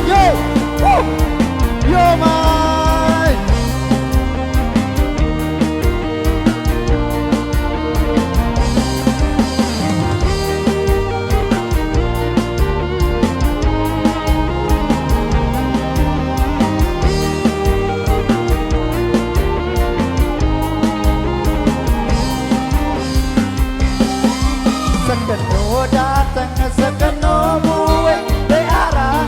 Yo, yo my. Sekeno datang sekeno buwe di arah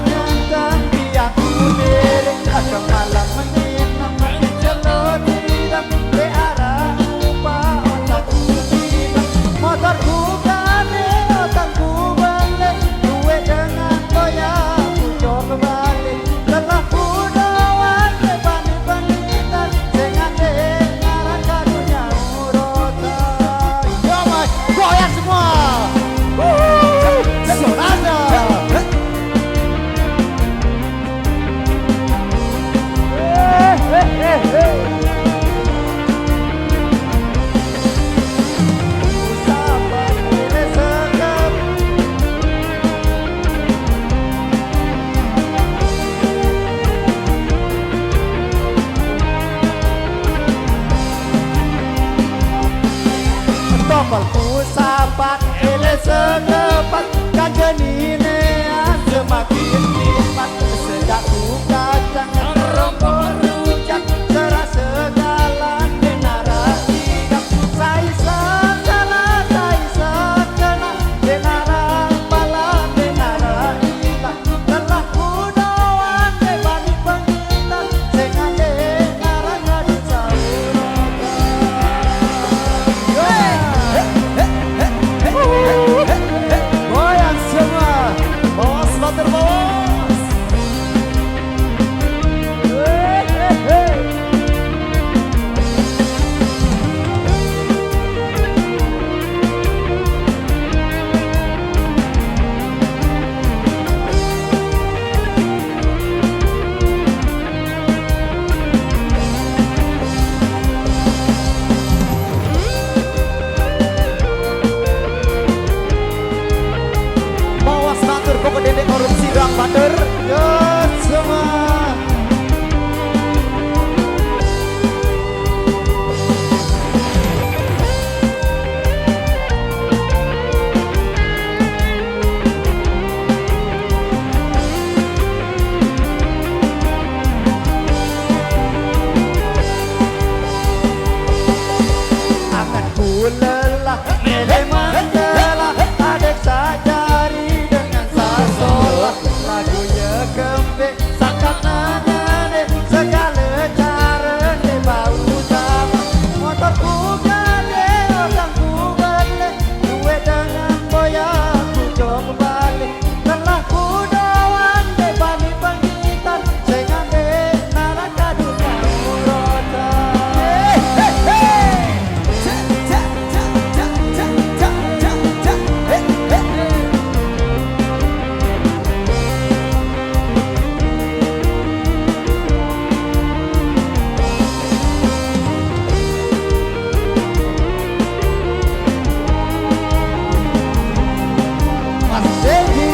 yang biang kulirik akan malam menginap menjelot tidak di arah upah otakku tidak motorku gane otakku balik duwe dengan goyang pucuk balik telah kudawan ke bani-banitan dengan dengaran karunya murotan yo mas goyang semua. Topalku sapat ele sekepat kanjenine semakin nikmat sejak buka jangan rompok rujak serasa segala denara hingga saisa salah saisa kena denara pala denara hilang telah kudawan bebani pengintan dengan denara ngadu goyang semua bos motor bos. Bawas batur kok dedek korupsi bang batur yo semua. Akan ku lelah elemen telah adek sajari dengan sasolah lagunya kembek sangkat nangane segala cara de bau sama motorku gade otangku balik duwe dengan boyang pucuk balik telah kudawan de bani pengitan dengan de naran kadunya murotan. Mas Deji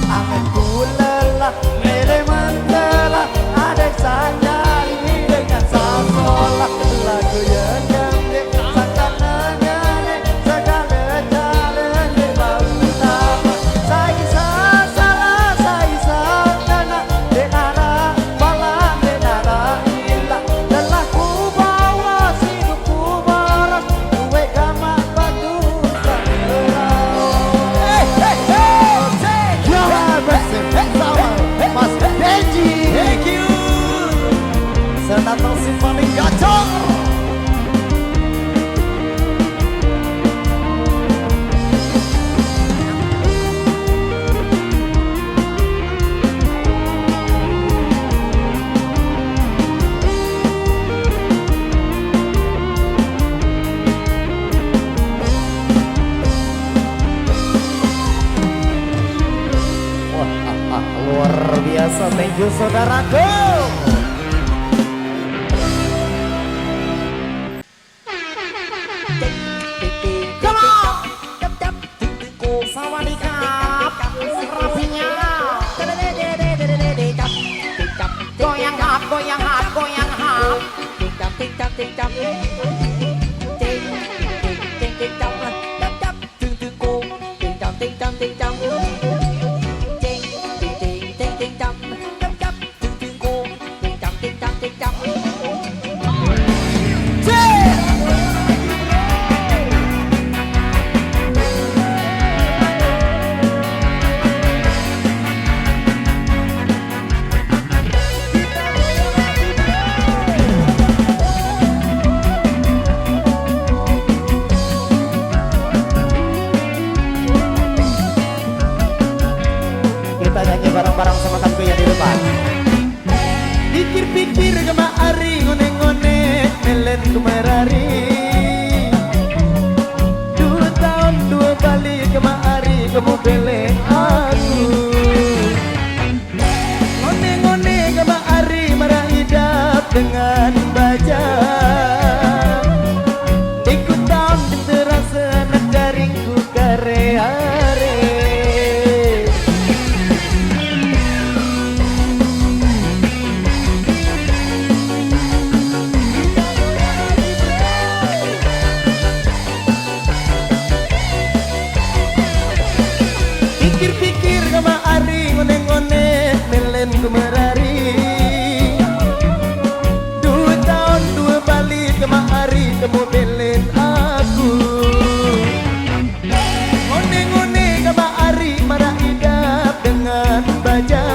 anganku lelah elemen telah adek sajari dengan sasolah lagu yang gembek sangkat nangane segala jalan de bau sama saisa salah saisa kena denara pala denara hilang telah ku bawa hidupku boros duwe gamak batu sangerau. Mas Deji, thank you. Senatang Simfonik Gacor. Luar biasa, thank you saudaraku. goyang hap goyang hap. Ting jam ting jam ting jam. Ting ting ting jam jam jam ting ting cô. Ting jam ting jam ting jam. Ting ting ting ting ting jam jam jam ting ting cô. Ting jam ting jam ting jam. Kita nyanyi bareng-bareng sama tantu yang di depan. Pikir-pikir kema ari ngone-ngone melen kumerari. 2 tahun 2 kali kema ari kamu bele aku. Ngone-ngone kema ari marah hidup dengan baja. Ikut tahun terasa nak jaringku kare-are. Pikir-pikir kama ari ngone-ngone melen kumerari. 2 tahun 2 balik kama ari kamu belen aku. Ngone-ngone kama ari marah hidup dengan baja.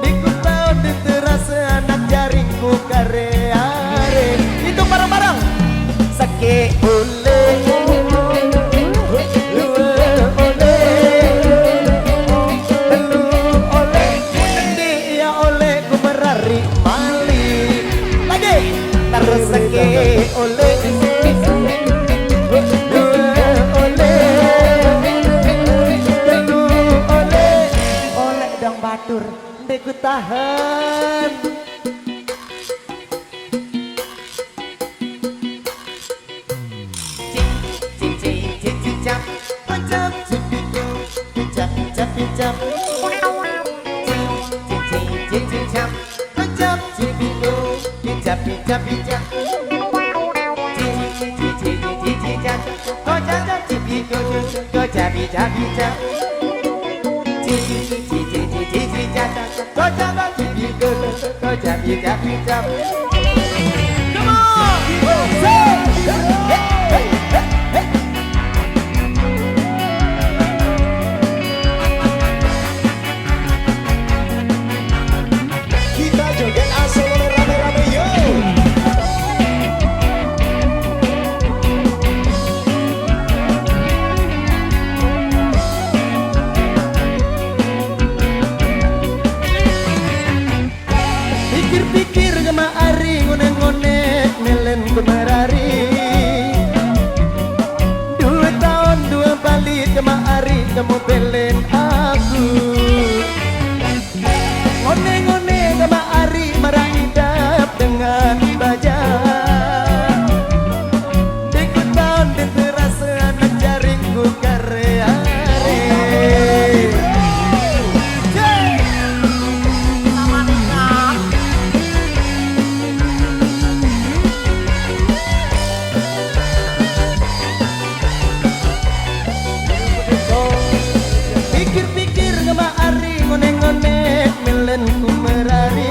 Ikut tahun terasa anak jaringku kare-are. Itu bareng-bareng. Sake boleh. Rezeki oleh oleh dang batur deku tahan. Come kita joget asal rame-rame yo. Pikir-pikir kema ari ngone-ngone melen kumerari. 2 tahun 2 balik kema ari kamu belen aku. Ngone-ngone kema ari marah hidup dengan baja. Ikut tahun dan terasa anak jaringku kare-are. Pikir-pikir kema ari ngone-ngone melen kumerari.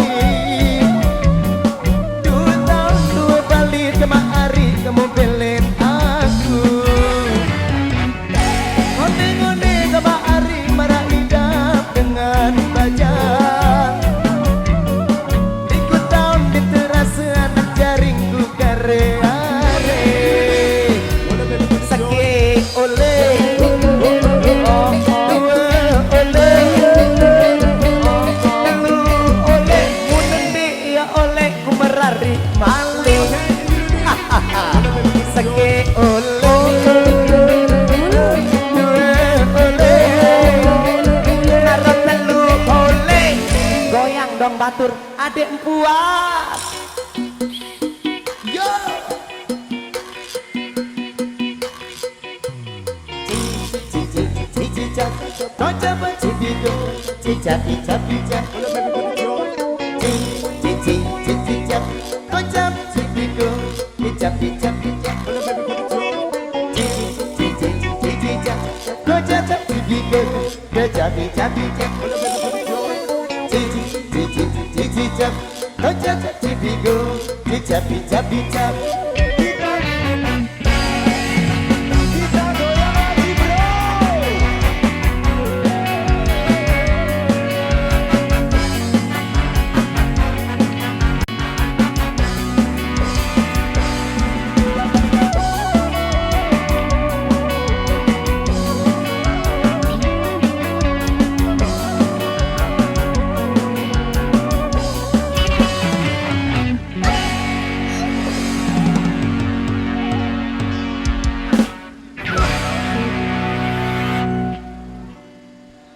2 tahun 2 balik kema ari kamu belen aku. Ngone-ngone kema ari marah hidup dengan baja. Ikut tahun diterasa anak jaringku kare-are. Sakit oleh maling. Sake oleh narot telu oleh. Goyang dong batur adek puas yo. Cici Jijak Kocap cipiku Hijab hijab hijab Jijak Kocap cipiku Hijab hijab hijab Jijak Kocap cipiku Hijab hijab hijab. Kita goyang lagi bro.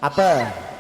Apa?